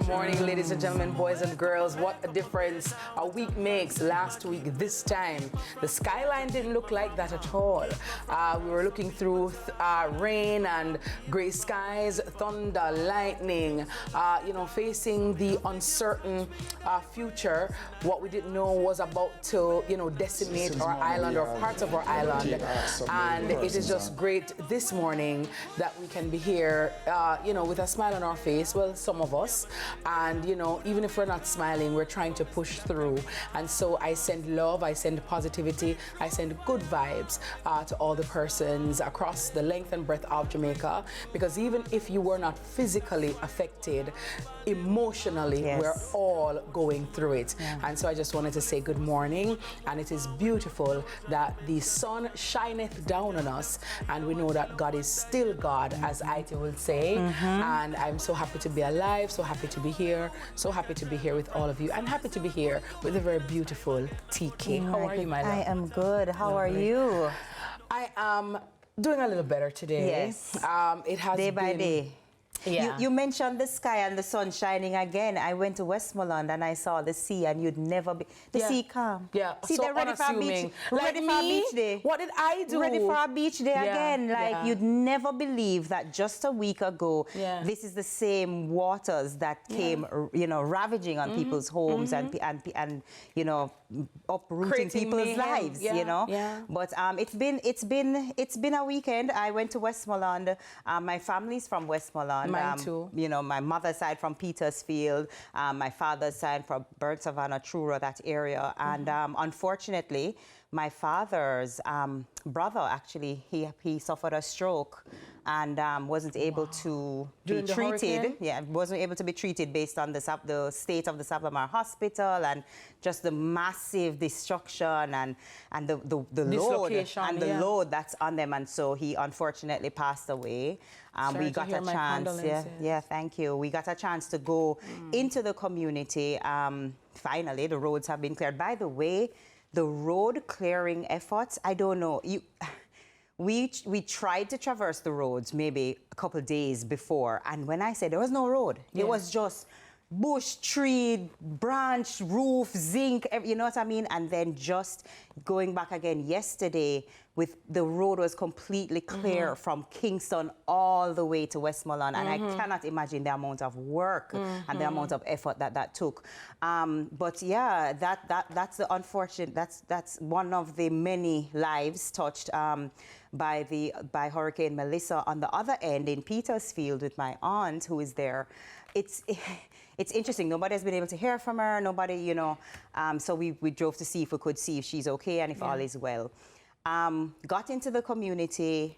morning, ladies and gentlemen, boys and girls. What a difference a week makes. Last week, this time, the skyline didn't look like that at all. We were looking through rain and gray skies, thunder, lightning, facing the uncertain future. What we didn't know was about to, decimate our island or parts of our island. And it is just great this morning that we can be here, with a smile on our face. Well, some of us. And, even if we're not smiling, we're trying to push through. And so I send love, I send positivity, I send good vibes to all the persons across the length and breadth of Jamaica. Because even if you were not physically affected, emotionally, yes, we're all going through it. Yeah. And so I just wanted to say good morning. And it is beautiful that the sun shineth down on us. And we know that God is still God, as IT will say. And I'm so happy to be alive, so happy to be here, so happy to be here with all of you, and happy to be here with a very beautiful TK. How are you, my love? I am good. How are you? I am doing a little better today. Yes. It has day been by day. Yeah. You mentioned the sky and the sun shining again. I went to Westmoreland and I saw the sea, and you'd never be sea calm. Yeah. See, so they're ready for a beach. Ready for a beach day. What did I do? Ready for a beach day again. Like you'd never believe that just a week ago, this is the same waters that came, ravaging on people's homes and uprooting creating people's lives. Yeah. But it's been a weekend. I went to Westmoreland. My family's from Westmoreland. Mine too. My mother's side from Petersfield, my father's side from Burnt Savannah, Truro, that area. And unfortunately, my father's brother, actually, he suffered a stroke and wasn't able to be treated. Yeah, wasn't able to be treated based on the state of the Savannah Hospital, and just the massive destruction and the load and the load that's on them. And so he unfortunately passed away. We got a chance. Yeah, thank you. We got a chance to go into the community. Finally, the roads have been cleared. By the way, the road clearing efforts, I don't know. We tried to traverse the roads maybe a couple of days before, and when I said there was no road, it was just bush, tree, branch, roof, zinc, you know what I mean? And then just going back again yesterday, with the road was completely clear from Kingston all the way to Westmoreland, and I cannot imagine the amount of work and the amount of effort that took. But yeah, that's the unfortunate. That's one of the many lives touched by Hurricane Melissa. On the other end, in Petersfield, with my aunt who is there, it's interesting. Nobody has been able to hear from her. Nobody, so we drove to see if we could see if she's okay and if all is well. Got into the community,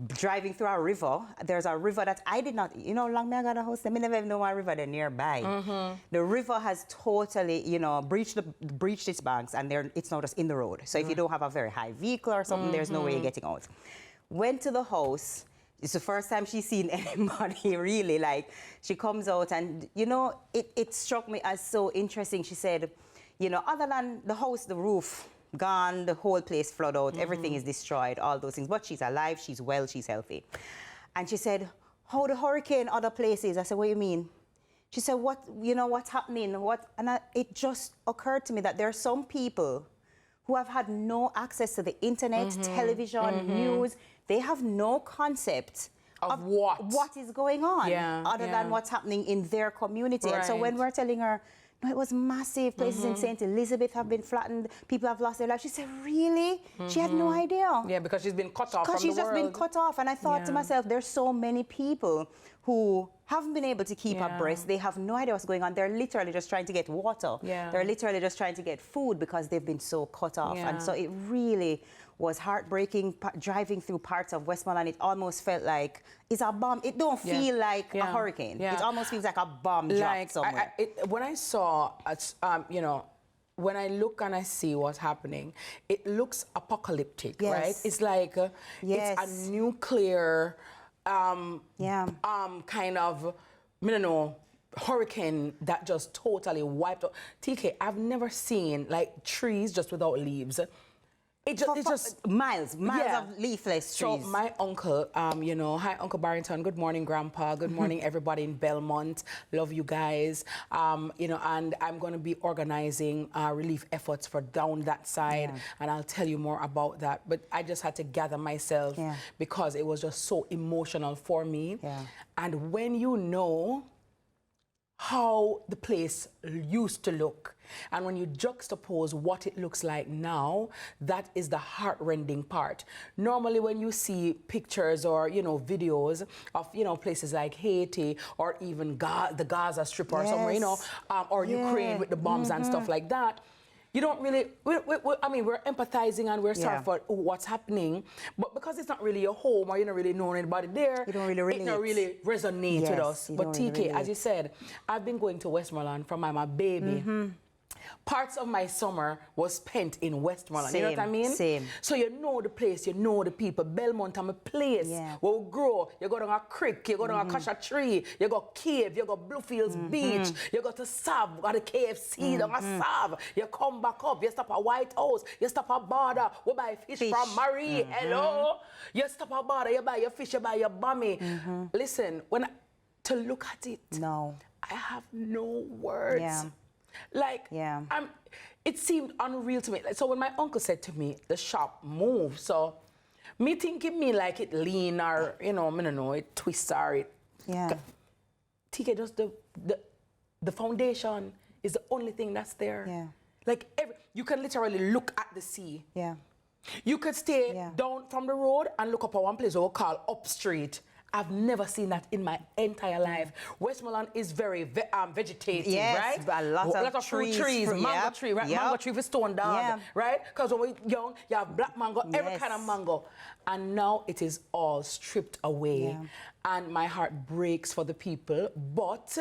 driving through a river. There's a river that I did not, long me I got a house, I never even know my river there nearby. The river has totally, breached its banks, and it's not just in the road. So if you don't have a very high vehicle or something, there's no way you're getting out. Went to the house. It's the first time she's seen anybody really. Like, she comes out and, it struck me as so interesting. She said, other than the house, the roof, gone, the whole place flooded out, everything is destroyed, all those things. But she's alive, she's well, she's healthy. And she said, how the hurricane other places? I said, what do you mean? She said, what's happening? It just occurred to me that there are some people who have had no access to the internet, television, news. They have no concept of what is going on other than what's happening in their community. Right. And so when we're telling her, no, it was massive. Places in St. Elizabeth have been flattened. People have lost their lives. She said, really? She had no idea. Yeah, because she's been cut off from the world. Because she's just been cut off. And I thought to myself, there's so many people who haven't been able to keep abreast. They have no idea what's going on. They're literally just trying to get water. They're literally just trying to get food because they've been so cut off. And so it really was heartbreaking. Driving through parts of Westmoreland, it almost felt like it's a bomb. It don't feel like a hurricane. It almost feels like a bomb dropped somewhere. When I saw, when I look and I see what's happening, it looks apocalyptic, right? It's like it's a nuclear kind of, hurricane that just totally wiped out. TK, I've never seen like trees just without leaves. It's just miles of leafless trees. So my uncle, you know, hi Uncle Barrington, good morning Grandpa, good morning everybody in Belmont, love you guys, you know, and I'm going to be organizing relief efforts for down that side, and I'll tell you more about that, but I just had to gather myself because it was just so emotional for me, and when you know how the place used to look, and when you juxtapose what it looks like now, that is the heart-rending part. Normally when you see pictures or, you know, videos of, you know, places like Haiti or even the Gaza Strip or somewhere, you know, or Ukraine with the bombs and stuff like that, you don't really, I mean, we're empathizing and we're sorry for what's happening, but because it's not really your home or you don't really know anybody there, you don't really relate. It don't really resonate with us. But TK, really as you said, I've been going to Westmoreland from my baby. Parts of my summer was spent in Westmoreland. You know what I mean? Same. So you know the place, you know the people. Belmont, I'm a place where we grow. You go down a creek, you go down a cassia tree, you go cave, you go Bluefields Beach, you go to Sav, got a KFC down a Sav. You come back up, you stop at White House, you stop at Border, we buy fish from Marie. Hello? You stop at Border, you buy your fish, you buy your bummy. Listen, to look at it, I have no words. Like, it seemed unreal to me. So when my uncle said to me, the shop moved, so me thinking me like it lean or, you know, I don't know, it twists or it. TK, just the foundation is the only thing that's there. Like, you can literally look at the sea. You could stay down from the road and look up at one place we'll call Up Street. I've never seen that in my entire life. Westmoreland is very vegetative, right? A lot of fruit trees, mango tree, right? Mango tree for stone dog, right? Because when we're young, you have black mango, every kind of mango. And now it is all stripped away. And my heart breaks for the people, but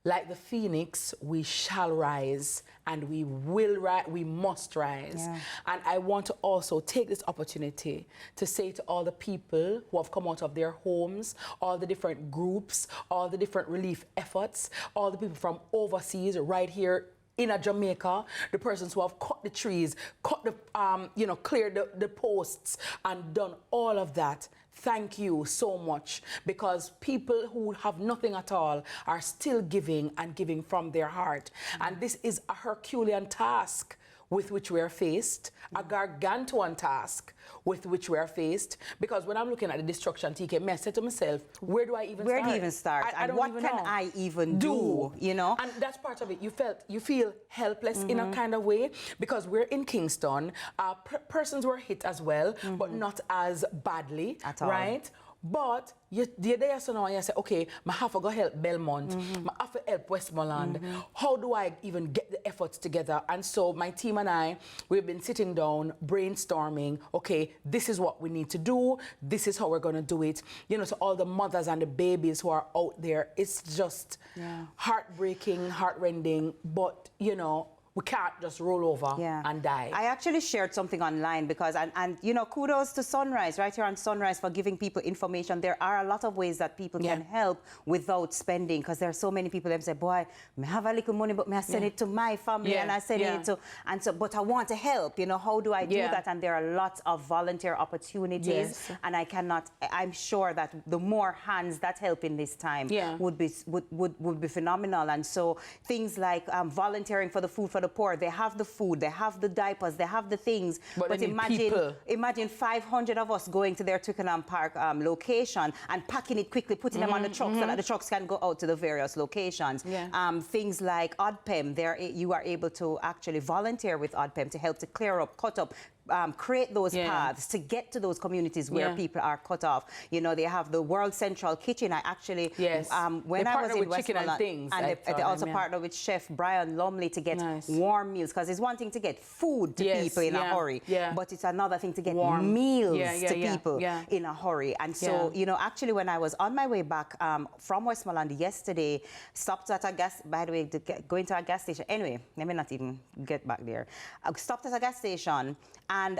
like the phoenix, we shall rise, and we will rise, we must rise. And I want to also take this opportunity to say to all the people who have come out of their homes, all the different groups, all the different relief efforts, all the people from overseas right here in Jamaica, the persons who have cut the trees, cut the, you know, cleared the posts and done all of that. Thank you so much, because people who have nothing at all are still giving and giving from their heart. And this is a Herculean task with which we are faced, a gargantuan task with which we are faced, because when I'm looking at the destruction, TK, I said to myself, where do I even start? Where do you even start? And what can I even do? You know? And that's part of it. You feel helpless in a kind of way, because we're in Kingston. Persons were hit as well, but not as badly, at all. Right? But you're there, so now you say, okay, I have to go help Belmont, I have to help Westmoreland. How do I even get the efforts together? And so my team and I, we've been sitting down, brainstorming, okay, this is what we need to do, this is how we're going to do it. You know, so all the mothers and the babies who are out there, it's just heartbreaking, heartrending, but, you know, we can't just roll over and die. I actually shared something online because, and you know, kudos to Sunrise, right here on Sunrise, for giving people information. There are a lot of ways that people can help without spending, because there are so many people that say, boy, I have a little money, but I send it to my family and I send it to, and so, but I want to help, you know, how do I do that? And there are lots of volunteer opportunities, and I'm sure that the more hands that help in this time would be phenomenal. And so things like volunteering for the food for the poor, they have the food, they have the diapers, they have the things, but imagine 500 of us going to their Twickenham Park location and packing it quickly, putting them on the trucks so that the trucks can go out to the various locations. Things like ODPEM, you are able to actually volunteer with ODPEM to help to clear up, cut up, create those paths to get to those communities where people are cut off. You know, they have the World Central Kitchen. I actually, when I was in Westmoreland, and they also partner with Chef Brian Lumley to get warm meals, because it's one thing to get food to people in a hurry, but it's another thing to get meals to people in a hurry. And so, you know, actually when I was on my way back from Westmoreland yesterday, stopped at a gas, by the way, going to a gas station. Anyway, let me not even get back there. I stopped at a gas station, and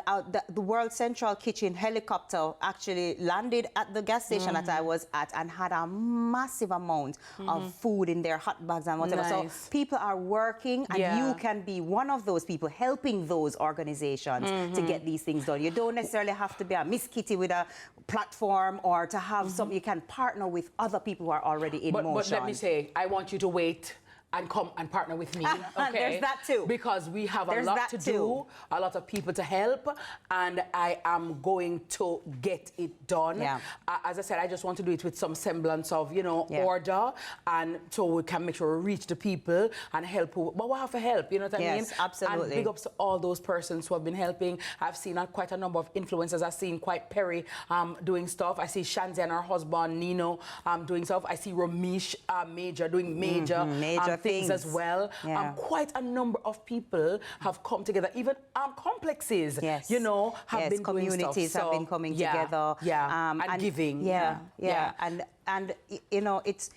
the World Central Kitchen helicopter actually landed at the gas station that I was at and had a massive amount of food in their hot bags and whatever. Nice. So people are working, and you can be one of those people helping those organizations to get these things done. You don't necessarily have to be a Miss Kitty with a platform or to have something. You can partner with other people who are already in motion. But let me say, I want you to wait and come and partner with me, okay? There's that too. Because we have a lot to do, a lot of people to help, and I am going to get it done. Yeah. As I said, I just want to do it with some semblance of, you know, order, and so we can make sure we reach the people and help. But we have to help, you know what I mean? Yes, absolutely. And big ups to all those persons who have been helping. I've seen quite a number of influencers. I've seen quite Perry doing stuff. I see Shanzi and her husband, Nino, doing stuff. I see Ramesh Major doing major things as well. Yeah. Quite a number of people have come together. Even complexes, you know, have been doing stuff. Communities have been coming together. Yeah, and giving. And you know, it's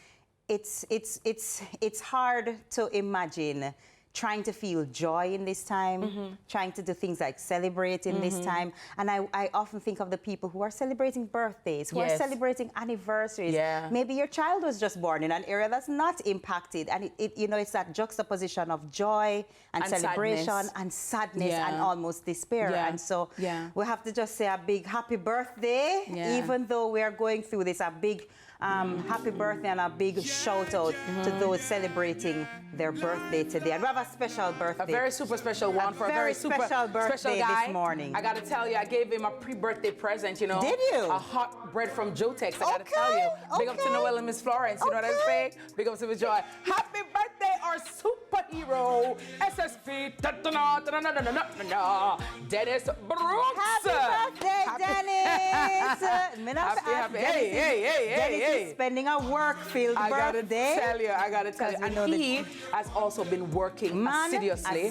hard to imagine trying to feel joy in this time, trying to do things like celebrate in this time. And I often think of the people who are celebrating birthdays, who are celebrating anniversaries. Maybe your child was just born in an area that's not impacted. And you know, it's that juxtaposition of joy and celebration and sadness and almost despair. And so we have to just say a big happy birthday, even though we are going through this, a big happy birthday and a big shout out to those celebrating their birthday today. And we have a special birthday. A very super special one for a very super special birthday guy. this morning. I got to tell you, I gave him a pre-birthday present, you know. Did you? A hot bread from Jotex, I got to tell you. Big up to Noel and Miss Florence, you know what I'm saying? Big up to Miss Joy. Happy birthday, our superhero, SSP, Dennis Brooks. Happy birthday, Dennis. Dennis is spending a work-filled birthday. I gotta tell you. And he has also been working assiduously.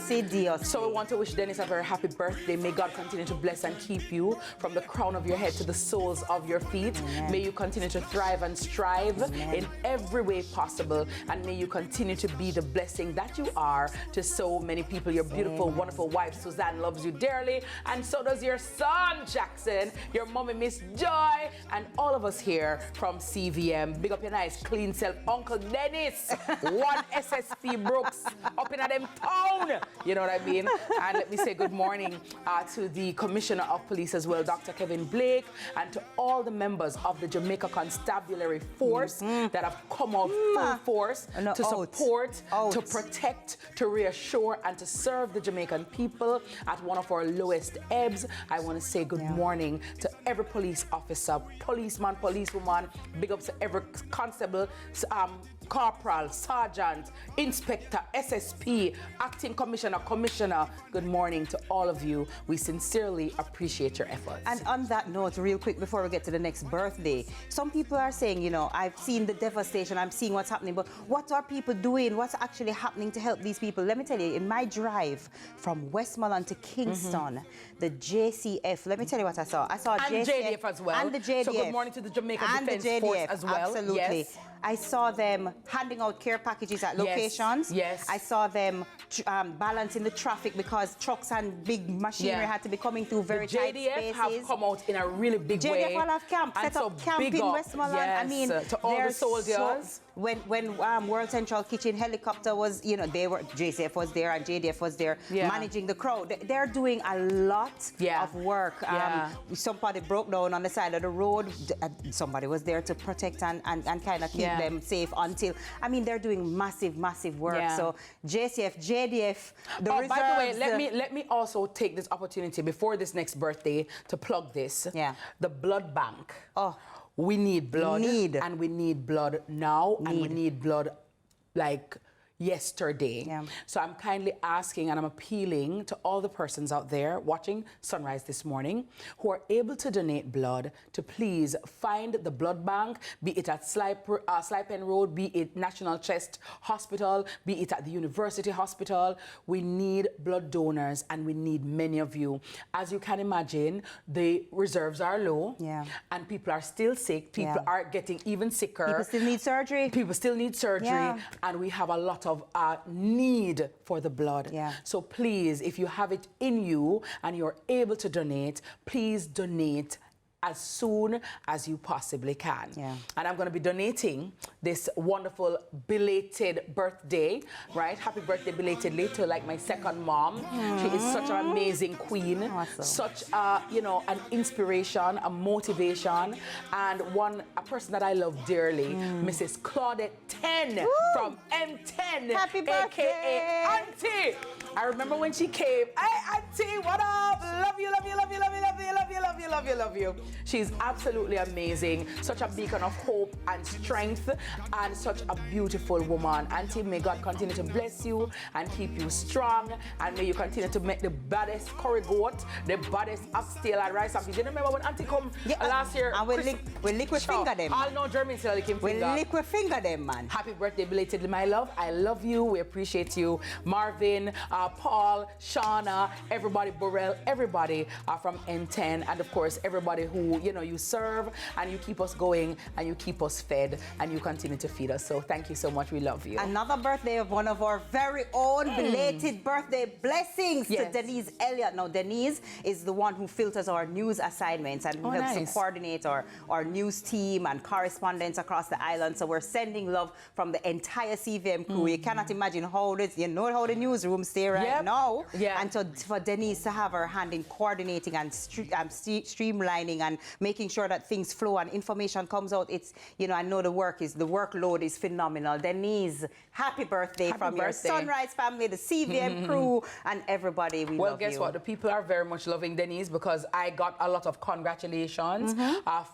So we want to wish Dennis a very happy birthday. May God continue to bless and keep you from the crown of your head to the soles of your feet. Amen. May you continue to thrive and strive in every way possible. And may you continue to be the blessing that you are to so many people. Your beautiful, wonderful wife, Suzanne, loves you dearly. And so does your son, Jackson, your mommy, Miss Joy, and all of us here from CVM. Big up your nice, clean self, Uncle Dennis. One SSP Brooks up in them town. You know what I mean? And let me say good morning to the Commissioner of Police as well, Dr. Kevin Blake, and to all the members of the Jamaica Constabulary Force that have come out full force to support, to protect, to reassure, and to serve the Jamaican people at one of our lowest ebbs. I want to say good morning to every police officer, policeman, policewoman. Big ups to every constable, corporal, sergeant, inspector, SSP, acting commissioner, commissioner. Good morning to all of you. We sincerely appreciate your efforts. And on that note, real quick before we get to the next birthday, some people are saying, you know, I've seen the devastation, I'm seeing what's happening, but what are people doing? What's actually happening to help these people? Let me tell you, in my drive from Westmoreland to Kingston, the JCF, let me tell you what I saw. I saw and JCF, JDF as well. And the JDF. So good morning to the Jamaican and Defense the JDF, Force as well. Absolutely. Yes. I saw them handing out care packages at locations. Yes. I saw them balancing the traffic because trucks and big machinery had to be coming through very tight spaces. JDF have come out in a really big way. JDF will have camp, set up camp in Westmoreland. I mean, to all the soldiers. When World Central Kitchen helicopter was, you know, JCF was there and JDF was there managing the crowd. They're doing a lot of work. Somebody broke down on the side of the road. Somebody was there to protect and kind of keep them safe until, I mean, they're doing massive work. So JCF, JDF, the reserves. By the way, let me also take this opportunity before this next birthday to plug this. The blood bank. We need blood, and we need blood now, and we need blood like yesterday. So I'm kindly asking and I'm appealing to all the persons out there watching Sunrise this morning who are able to donate blood to please find the blood bank, be it at Slipen Road, be it National Chest Hospital, be it at the University Hospital. We need blood donors and we need many of you. As you can imagine, the reserves are low and people are still sick. People are getting even sicker. People still need surgery. People still need surgery and we have a lot lot of need for the blood. Yeah. So please, if you have it in you and you're able to donate, please donate as soon as you possibly can. Yeah. And I'm going to be donating this wonderful belated birthday, right? Happy birthday belatedly to like my second mom. She is such an amazing queen, Awesome. such you know, an inspiration, a motivation, and a person that I love dearly, Mrs. Claudette 10 from M10, Happy birthday, aka Auntie. I remember when she came. Hey, Auntie, what up? Love you, love you, love you, love you, love you, love you, love you, love you, love you. She's absolutely amazing, such a beacon of hope and strength, and such a beautiful woman. Auntie, may God continue to bless you and keep you strong, and may you continue to make the baddest curry goat, the baddest oxtail and rice and peas. You remember when Auntie come last year? And we liquid finger them. All know German still licking finger. We liquid finger them, man. Happy birthday belatedly, my love. I love you. We appreciate you. Marvin, Paul, Shauna, everybody, Burrell, everybody from M10, and of course, everybody who, you know, you serve and you keep us going and you keep us fed and you continue to feed us. So thank you so much. We love you. Another birthday of one of our very own belated birthday blessings to Denise Elliott. Now, Denise is the one who filters our news assignments and who helps to coordinate our news team and correspondence across the island. So we're sending love from the entire CVM crew. You cannot imagine how this, you know how the newsroom stay right now. Yeah. And so for Denise to have her hand in coordinating and streamlining and making sure that things flow and information comes out, it's, you know, I know the workload is phenomenal. Denise, happy birthday from your Sunrise family, the CVM crew, and everybody. We love you. Well, guess what? The people are very much loving Denise because I got a lot of congratulations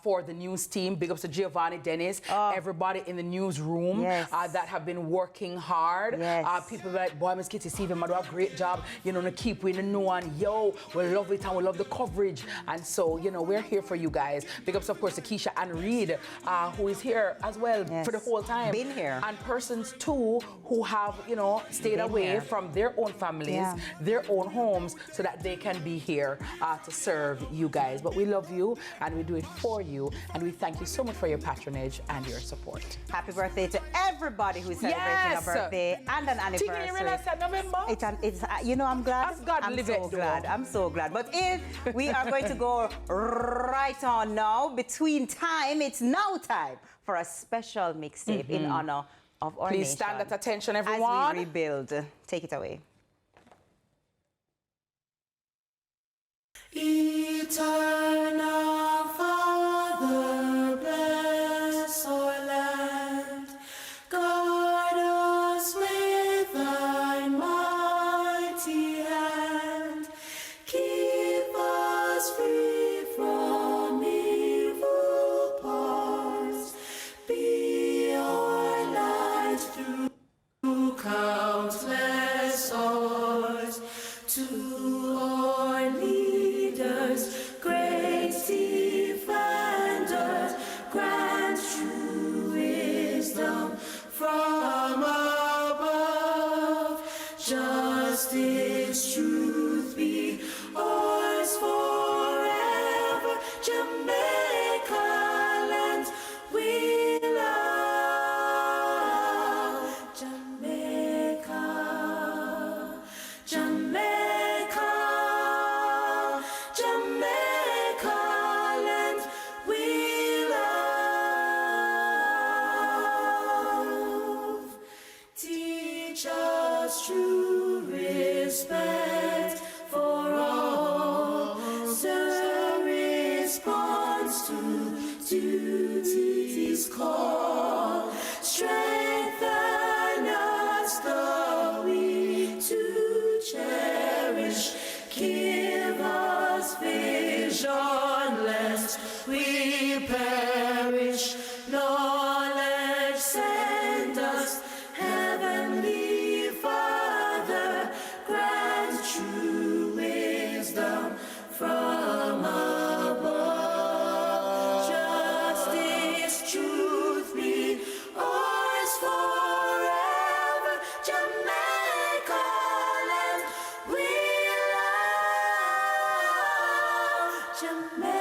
for the news team. Big ups to Giovanni, Dennis, everybody in the newsroom that have been working hard. People like, boy, Miss Kitty, CVM, I do a great job. You know, to keep we know and yo, we love it and we love the coverage. And so, you know, we're here for you guys. Big ups, of course, to Keisha and Reed, who is here as well for the whole time. Been here. And persons too who have, you know, stayed away from their own families, their own homes, so that they can be here to serve you guys. But we love you and we do it for you, and we thank you so much for your patronage and your support. Happy birthday to everybody who's celebrating a birthday and an anniversary. You realize that November? It's you know, I'm glad. I'm so glad. I'm so glad. But we are going to go right on now. Between time, it's now time for a special mixtape in honor of our nation. Please stand at attention, everyone. As we rebuild. Take it away. Eternal Father, bless our land. Guard us with thy mighty hand. Keep us free from evil paths. Be our light through countless hours. To our leaders, great defenders, grant true wisdom from above. Justice, truth be ours forever. Jamaica land we love. Jamaica, Jamaica, Jamaica land we love. Teach us true respect for all. The response to duty's call. Strengthen us, the weak to cherish. Give us vision, lest we perish. Knowledge send us, Heavenly Father. Grant true wisdom from above. Justice, truth be ours forever. Jamaica land we love. Jamaica.